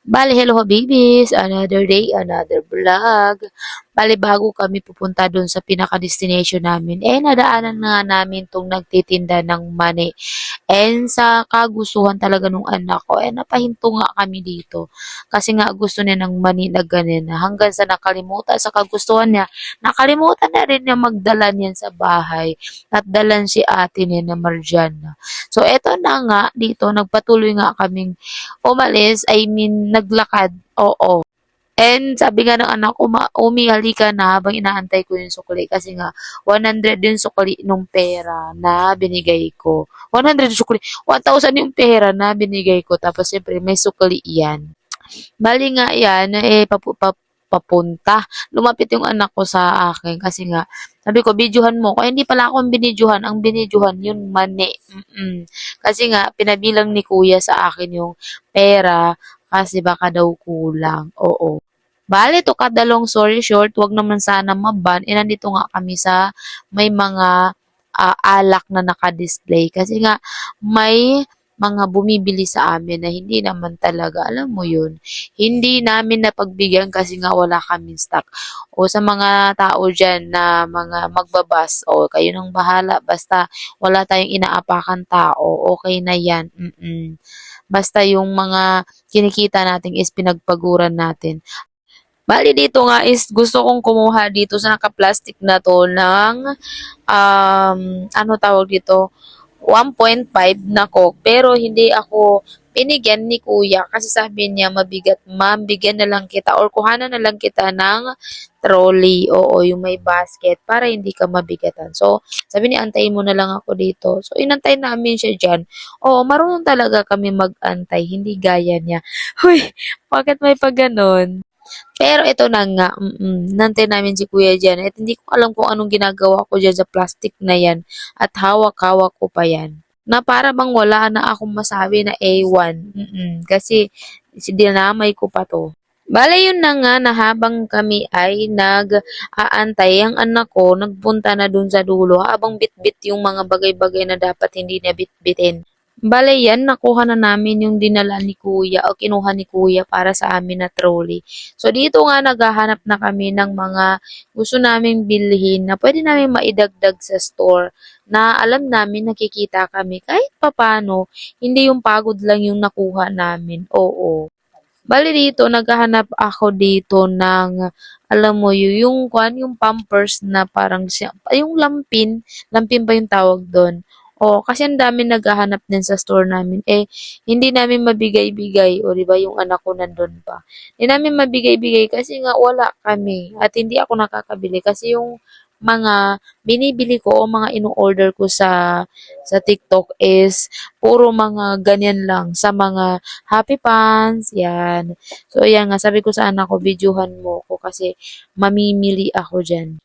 Bale, hello babies! Another day, another vlog. Bale, bago kami pupunta doon sa pinaka-destination namin, nadaanan na nga namin tong nagtitinda ng mani. And sa kagustuhan talaga nung anak ko, napahinto nga kami dito. Kasi nga gusto niya ng mani na ganun. Hanggang sa nakalimutan sa kagustuhan niya, nakalimutan na rin niya magdala niyan sa bahay. At dalan si ate niya na Marjana. So, eto na nga, dito, nagpatuloy nga kaming umalis, I mean, naglakad, oo. And sabi nga ng anak ko, Umi, halika na habang inaantay ko yung sukli. Kasi nga, 100 yung sukli nung pera na binigay ko. 100 yung sukli, 1,000 yung pera na binigay ko. Tapos siyempre, may sukli yan. Bali nga yan, papunta. Lumapit yung anak ko sa akin kasi nga, sabi ko, videohan mo ko. Hindi pala ako ang binidyohan. Ang binidyohan, yun mani. Kasi nga, pinabilang ni kuya sa akin yung pera kasi baka daw kulang. Oo. Bale, to cut the long story short, wag naman sana maban. Nandito nga kami sa may mga alak na naka-display. Kasi nga, may mga bumibili sa amin na hindi naman talaga, alam mo yun, hindi namin napagbigyan kasi nga wala kaming stock. O sa mga tao dyan na mga magbabas, o kayo nang bahala, basta wala tayong inaapakan tao, okay na yan. Basta yung mga kinikita natin is pinagpaguran natin. Bali dito nga is gusto kong kumuha dito sa naka-plastic na 'to ng, ano tawag dito, 1.5 na Coke. Pero hindi ako binigyan ni kuya kasi sabi niya mabigat ma'am, bigyan na lang kita or kuhanan na lang kita ng trolley. Oo, yung may basket para hindi ka mabigatan. So, sabi niya antayin mo na lang ako dito. So, inantay namin siya diyan. Oo, marunong talaga kami mag-antay, hindi gaya niya. Hoy, bakit may pa gano'n? Pero ito na nga, nantay namin si kuya diyan at hindi ko alam kung anong ginagawa ko diyan sa plastic na yan at hawak-hawak ko pa yan. Na para bang wala na akong masabi na A1. Kasi dinamay ko pa 'to. Bale yun na nga na habang kami ay nag-aantay, ang anak ko nagpunta na dun sa dulo habang bitbit yung mga bagay-bagay na dapat hindi niya bitbitin. Bale yan, nakuha na namin yung dinala ni kuya o kinuha ni kuya para sa amin na trolley. So dito nga naghahanap na kami ng mga gusto naming bilhin na pwede namin maidagdag sa store na alam namin nakikita kami kahit papano, hindi yung pagod lang yung nakuha namin. Oo. Bale dito, naghahanap ako dito ng, alam mo yun, yung Pampers na parang siya, yung lampin ba yung tawag doon? Oo, kasi ang dami naghahanap din sa store namin. Hindi namin mabigay-bigay. O, di ba, yung anak ko nandun pa. Hindi namin mabigay-bigay kasi nga wala kami. At hindi ako nakakabili kasi yung mga binibili ko o mga ino-order ko sa TikTok is puro mga ganyan lang sa mga Happy Pants, yan. So, ayan nga, sabi ko sa anak ko, videohan mo ko kasi mamimili ako dyan.